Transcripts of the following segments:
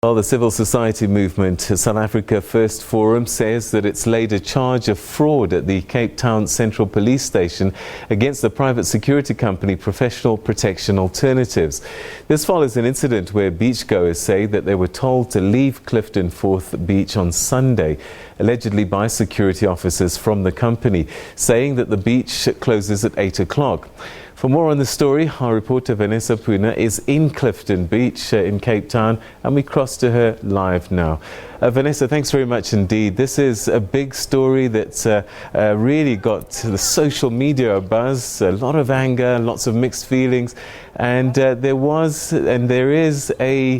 Well, the civil society movement South Africa First Forum says that it's laid a charge of fraud at the Cape Town Central Police Station against the private security company Professional Protection Alternatives. This follows an incident where beachgoers say that they were told to leave Clifton Fourth Beach on Sunday, allegedly by security officers from the company, saying that the beach closes at 8 o'clock. For more on the story, our reporter Vanessa Poonah is in Clifton Beach in Cape Town, and we cross to her live now. Vanessa, thanks very much indeed. This is a big story that's really got the social media abuzz, a lot of anger, lots of mixed feelings, and there was and there is a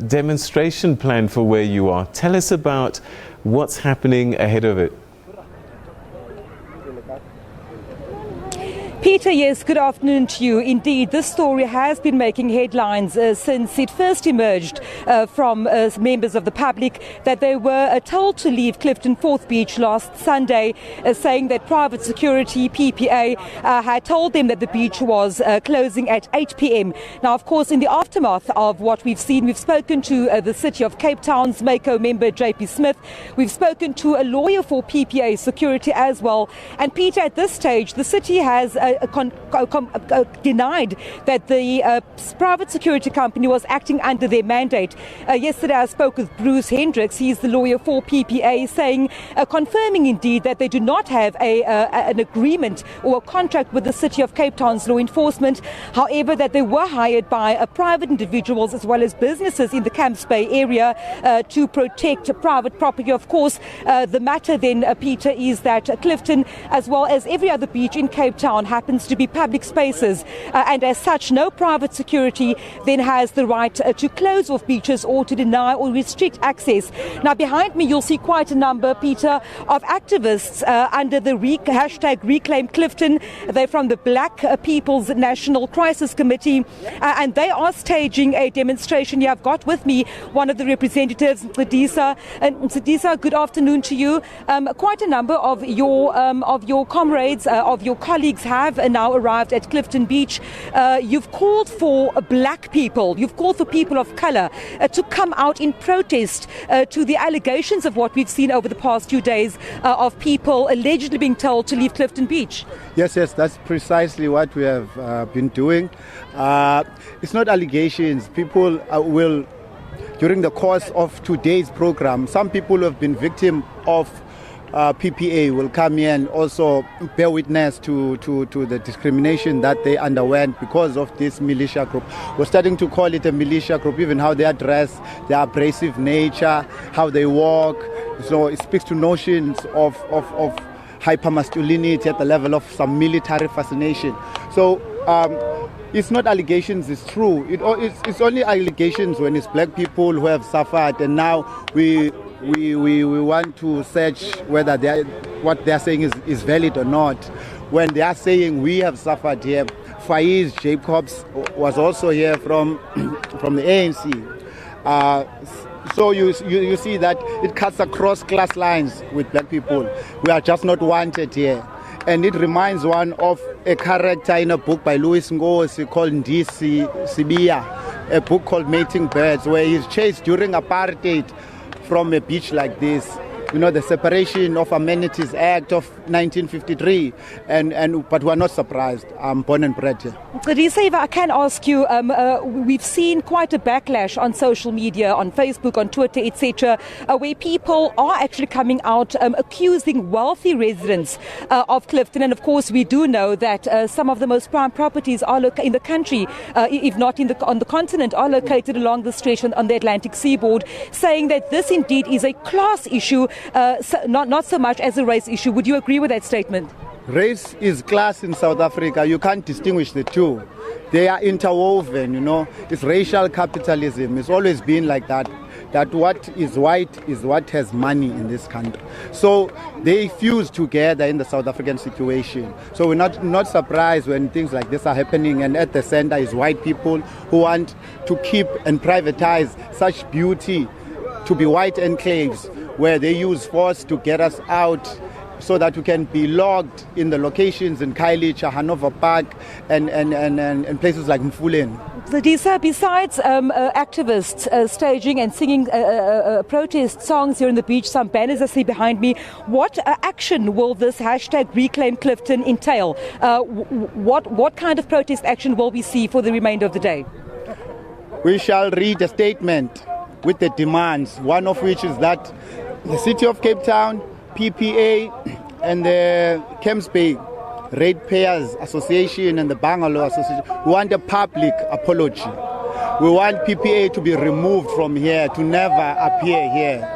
demonstration planned for where you are. Tell us about what's happening ahead of it. Peter, yes, good afternoon to you. Indeed, this story has been making headlines since it first emerged from members of the public that they were told to leave Clifton Fourth Beach last Sunday, saying that private security, PPA, had told them that the beach was closing at 8 p.m. Now, of course, in the aftermath of what we've seen, we've spoken to the City of Cape Town's MACO member, JP Smith. We've spoken to a lawyer for PPA security as well. And Peter, at this stage, the city has denied that the private security company was acting under their mandate. Yesterday I spoke with Bruce Hendricks, he's the lawyer for PPA, saying, confirming indeed that they do not have an agreement or a contract with the City of Cape Town's law enforcement, however that they were hired by private individuals as well as businesses in the Camps Bay area to protect private property. Of course, the matter then, Peter, is that Clifton, as well as every other beach in Cape Town, happens to be public spaces, and as such no private security then has the right to close off beaches or to deny or restrict access. Now behind me you'll see quite a number, Peter, of activists under the hashtag Reclaim Clifton. They're from the Black People's National Crisis Committee, and they are staging a demonstration. Here I've got with me one of the representatives, Sadisa. And Sadisa, good afternoon to you. Quite a number of your comrades, of your colleagues have now arrived at Clifton Beach. You've called for black people, you've called for people of colour to come out in protest to the allegations of what we've seen over the past few days of people allegedly being told to leave Clifton Beach. Yes, that's precisely what we have been doing. It's not allegations. People will, during the course of today's program, some people who have been victim of PPA will come here and also bear witness to the discrimination that they underwent because of this militia group. We're starting to call it a militia group, even how they dress, their abrasive nature, how they walk. So it speaks to notions of hypermasculinity at the level of some military fascination. So it's not allegations, it's true. It's only allegations when it's black people who have suffered, and now we want to search whether what they are saying is valid or not. When they are saying we have suffered here, Faiz Jacobs was also here from the ANC. So you see that it cuts across class lines with black people. We are just not wanted here. And it reminds one of a character in a book by Louis Ngozi called Ndisi Sibiya, a book called Mating Birds, where he's chased during apartheid from a beach like this. You know, the Separation of Amenities Act of 1953, but we're not surprised. I'm born and bred here. Risa, if I can ask you, we've seen quite a backlash on social media, on Facebook, on Twitter, etc., where people are actually coming out accusing wealthy residents of Clifton. And of course, we do know that some of the most prime properties are in the country, if not on the continent, are located along the stretch on the Atlantic seaboard, saying that this indeed is a class issue, not so much as a race issue. Would you agree with that statement? Race is class in South Africa. You can't distinguish the two. They are interwoven, you know. It's racial capitalism. It's always been like that. That what is white is what has money in this country. So they fuse together in the South African situation. So we're not surprised when things like this are happening, and at the center is white people who want to keep and privatize such beauty to be white enclaves where they use force to get us out so that we can be logged in the locations in Khayelitsha, Hanover Park, and places like Mfuleni. Ladisa, besides activists staging and singing protest songs here on the beach, some banners I see behind me, what action will this hashtag Reclaim Clifton entail? What kind of protest action will we see for the remainder of the day? We shall read a statement with the demands, one of which is that the City of Cape Town, PPA, and the Camps Bay Ratepayers Association and the Bangalow Association, we want a public apology. We want PPA to be removed from here, to never appear here.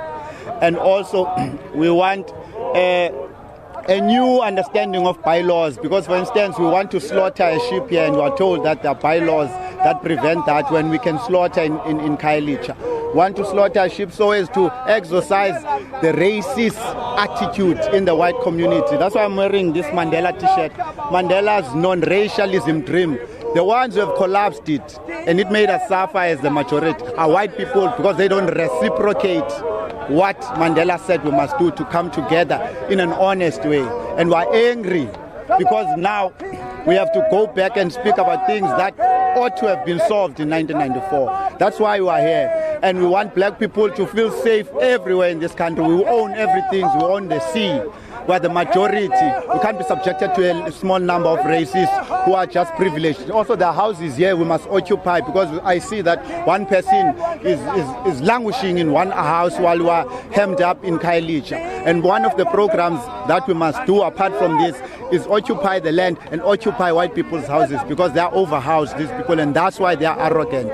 And also, we want a new understanding of bylaws, because, for instance, we want to slaughter a sheep here, and we are told that there are bylaws that prevent that when we can slaughter in Khayelitsha. We want to slaughter a sheep so as to exorcise the racist attitude in the white community. That's why I'm wearing this Mandela t-shirt, Mandela's non-racialism dream. The ones who have collapsed it, and it made us suffer as the majority, are white people, because they don't reciprocate what Mandela said we must do to come together in an honest way. And we're angry because now we have to go back and speak about things that ought to have been solved in 1994. That's why we are here. And we want black people to feel safe everywhere in this country. We own everything. We own the sea. We're the majority. We can't be subjected to a small number of racists who are just privileged. Also, the houses here we must occupy, because I see that one person is languishing in one house while we are hemmed up in Khayelitsha. And one of the programs that we must do apart from this is occupy the land and occupy white people's houses, because they are overhoused, these people, and that's why they are arrogant.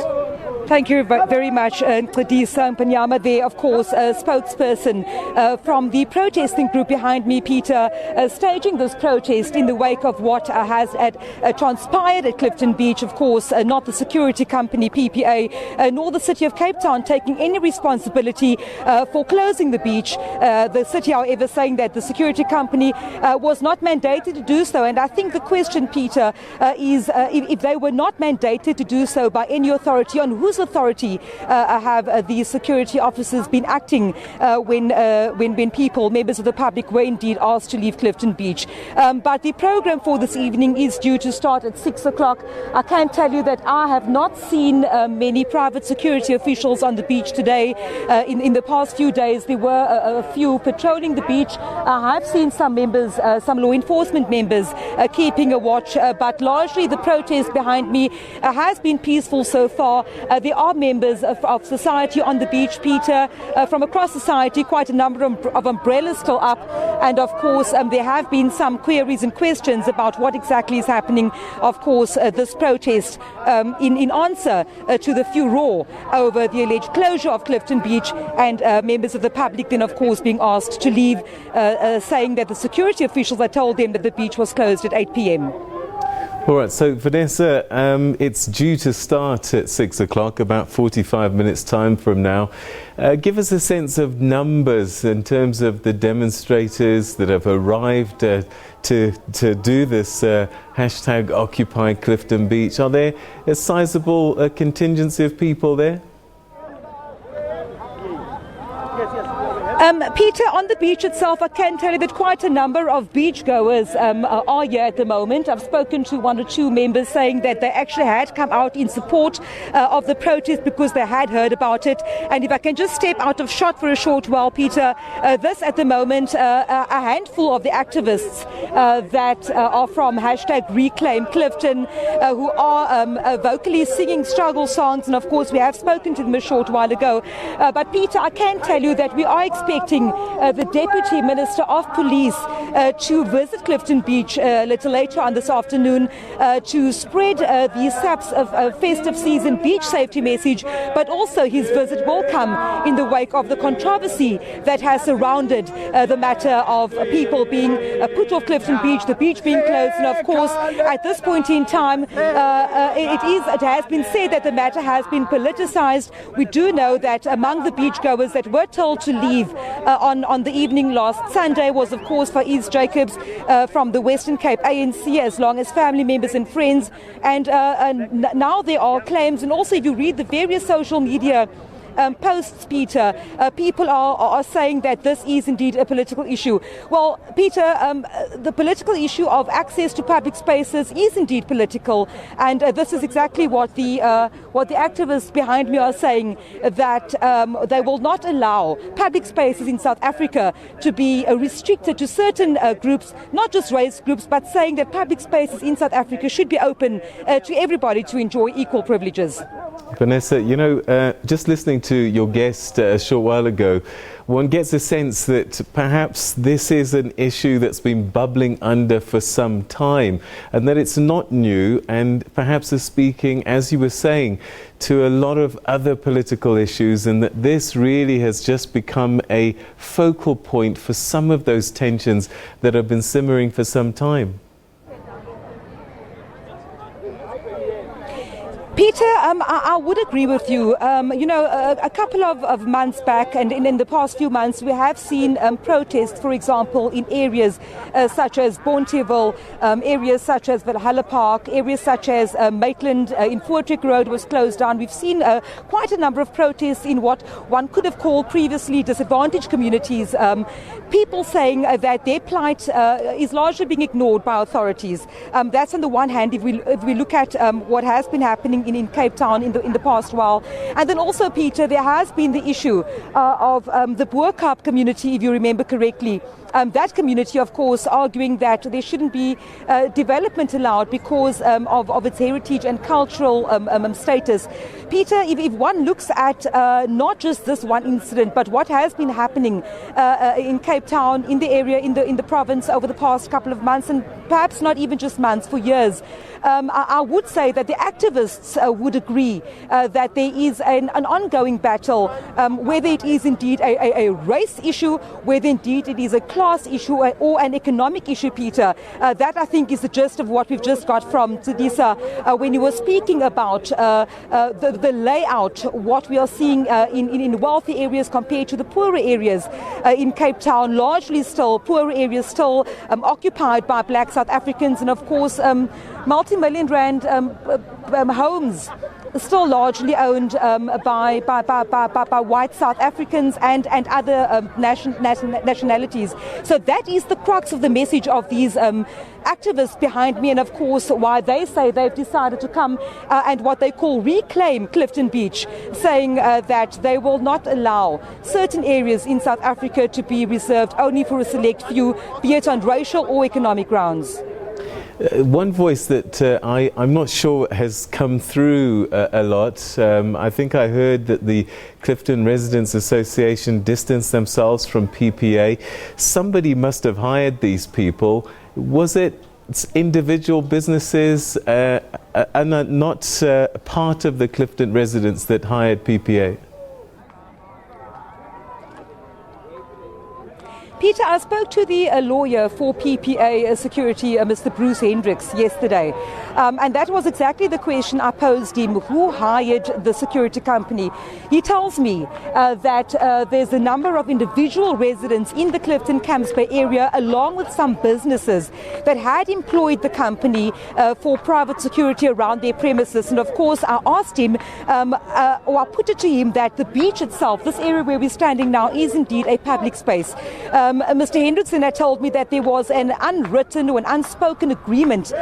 Thank you very much, Ncedisa Mpanyama there, of course, a spokesperson from the protesting group behind me, Peter, staging this protest in the wake of what has transpired at Clifton Beach. Of course, not the security company PPA, nor the City of Cape Town taking any responsibility for closing the beach. The city, however, saying that the security company was not mandated to do so. And I think the question, Peter, is if they were not mandated to do so by any authority, on whose authority have these security officers been acting when people, members of the public, were indeed asked to leave Clifton Beach? But the program for this evening is due to start at 6 o'clock. I can tell you that I have not seen many private security officials on the beach today. In the past few days, there were a few patrolling the beach. I have seen some members, some law enforcement members keeping a watch, but largely the protest behind me has been peaceful so far. There are members of society on the beach, Peter, from across society, quite a number of umbrellas still up. And of course, there have been some queries and questions about what exactly is happening. Of course, this protest in answer to the furore over the alleged closure of Clifton Beach, and members of the public then, of course, being asked to leave, saying that the security officials had told them that the beach was closed at 8 p.m. All right, so Vanessa, it's due to start at 6 o'clock, about 45 minutes time from now. Give us a sense of numbers in terms of the demonstrators that have arrived to do this hashtag Occupy Clifton Beach. Are there a sizable contingency of people there? Peter, on the beach itself, I can tell you that quite a number of beachgoers are here at the moment. I've spoken to one or two members saying that they actually had come out in support of the protest because they had heard about it. And if I can just step out of shot for a short while, Peter, this at the moment, a handful of the activists that are from hashtag Reclaim Clifton, who are vocally singing struggle songs. And of course, we have spoken to them a short while ago. But Peter, I can tell you that we are expecting the Deputy Minister of Police to visit Clifton Beach a little later on this afternoon to spread the SABC of festive season beach safety message, but also his visit will come in the wake of the controversy that has surrounded the matter of people being put off Clifton Beach, the beach being closed, and of course at this point in time it has been said that the matter has been politicized. We do know that among the beachgoers that were told to leave on the evening last Sunday was, of course, Faiz Jacobs from the Western Cape ANC, as long as family members and friends. And now there are claims, and also if you read the various social media posts, Peter, people are saying that this is indeed a political issue. Well, Peter, the political issue of access to public spaces is indeed political, and this is exactly what the activists behind me are saying, that they will not allow public spaces in South Africa to be restricted to certain groups, not just race groups, but saying that public spaces in South Africa should be open to everybody to enjoy equal privileges. Vanessa, just listening to your guest a short while ago, one gets a sense that perhaps this is an issue that's been bubbling under for some time, and that it's not new, and perhaps is speaking, as you were saying, to a lot of other political issues, and that this really has just become a focal point for some of those tensions that have been simmering for some time. Peter, I would agree with you. A couple of months back and in the past few months, we have seen protests, for example, in areas such as Bonteheuwel, areas such as Valhalla Park, areas such as Maitland in Voortrekker Road was closed down. We've seen quite a number of protests in what one could have called previously disadvantaged communities. People saying that their plight is largely being ignored by authorities. That's on the one hand, if we look at what has been happening in Cape Town in the past while. And then also, Peter, there has been the issue of the Boer Kaap community, if you remember correctly. That community, of course, arguing that there shouldn't be development allowed because of its heritage and cultural status. Peter, if one looks at not just this one incident, but what has been happening in Cape Town, in the area, in the province over the past couple of months, and perhaps not even just months, for years, I would say that the activists would agree that there is an ongoing battle, whether it is indeed a race issue, whether indeed it is a class issue or an economic issue, Peter. That, I think, is the gist of what we've just got from Tsadisa when he was speaking about the layout, what we are seeing in wealthy areas compared to the poorer areas in Cape Town, largely still, poorer areas still occupied by black South Africans, and of course multi-million rand homes still largely owned by white South Africans and other nationalities. So that is the crux of the message of these activists behind me, and of course why they say they've decided to come and what they call reclaim Clifton Beach, saying that they will not allow certain areas in South Africa to be reserved only for a select few, be it on racial or economic grounds. One voice that I'm not sure has come through a lot. I think I heard that the Clifton Residents Association distanced themselves from PPA. Somebody must have hired these people. Was it individual businesses and not part of the Clifton residents that hired PPA? Peter, I spoke to the lawyer for PPA Security, Mr. Bruce Hendricks, yesterday. And that was exactly the question I posed him. Who hired the security company? He tells me that there's a number of individual residents in the Clifton Camps Bay area, along with some businesses that had employed the company for private security around their premises. And of course, I asked him, or I put it to him, that the beach itself, this area where we're standing now, is indeed a public space. Mr. Hendrickson had told me that there was an unwritten or an unspoken agreement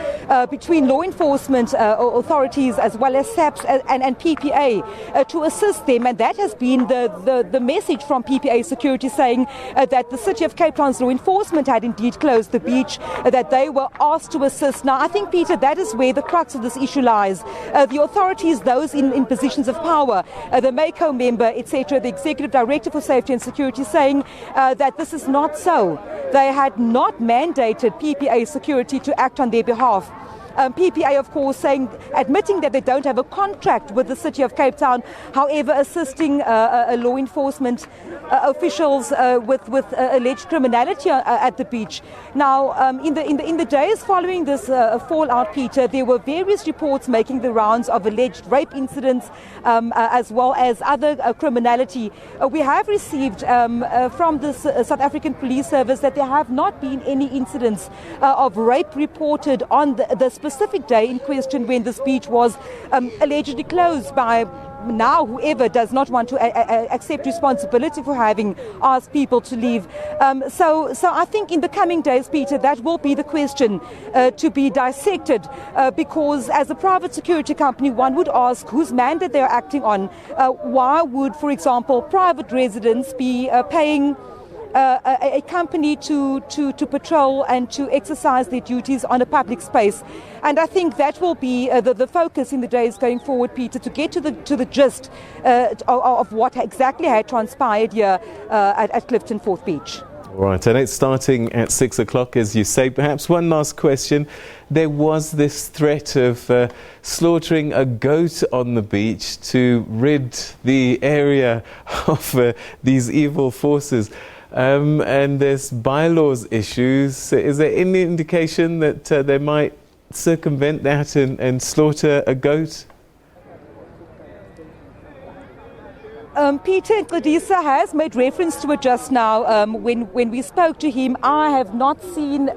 between law enforcement authorities as well as SABC and PPA to assist them, and that has been the message from PPA Security, saying that the City of Cape Town's law enforcement had indeed closed the beach, that they were asked to assist. Now, I think, Peter, that is where the crux of this issue lies. The authorities, those in positions of power, the MACO member, etc., the Executive Director for Safety and Security, saying that this is not so. They had not mandated PPA Security to act on their behalf. PPA, of course, admitting that they don't have a contract with the City of Cape Town, however, assisting law enforcement officials with alleged criminality at the beach. Now, in the days following this fallout, Peter, there were various reports making the rounds of alleged rape incidents as well as other criminality. We have received from the South African Police Service that there have not been any incidents of rape reported on this specific day in question when this beach was allegedly closed by now whoever does not want to accept responsibility for having asked people to leave. So I think in the coming days, Peter, that will be the question to be dissected, because as a private security company, one would ask whose mandate they're acting on. Why would, for example, private residents be paying a company to patrol and to exercise their duties on a public space? And I think that will be the focus in the days going forward, Peter, to get to the gist of what exactly had transpired here at Clifton Fourth Beach. All right, and it's starting at 6 o'clock, as you say. Perhaps one last question. There was this threat of slaughtering a goat on the beach to rid the area of these evil forces. And there's bylaws issues. Is there any indication that they might circumvent that and slaughter a goat? Peter Nkadisa has made reference to it just now. When we spoke to him, I have not seen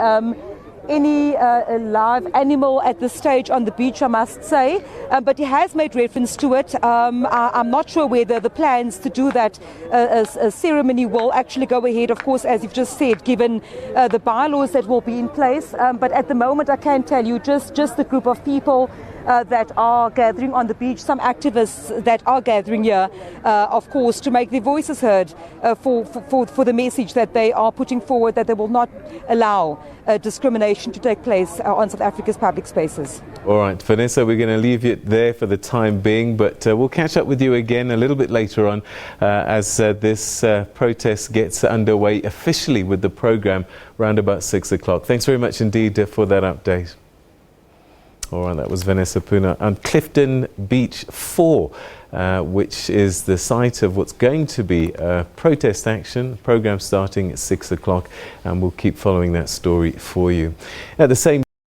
any live animal at this stage on the beach, I must say, but he has made reference to it. I'm not sure whether the plans to do that ceremony will actually go ahead, of course, as you've just said, given the bylaws that will be in place. But at the moment, I can tell you just the group of people that are gathering on the beach, some activists that are gathering here, of course, to make their voices heard for the message that they are putting forward, that they will not allow discrimination to take place on South Africa's public spaces. All right, Vanessa, we're going to leave it there for the time being, but we'll catch up with you again a little bit later on as this protest gets underway officially with the programme round about 6 o'clock. Thanks very much indeed for that update. All right, that was Vanessa Poonah on Clifton Beach 4, which is the site of what's going to be a protest action programme starting at 6 o'clock, and we'll keep following that story for you. At the same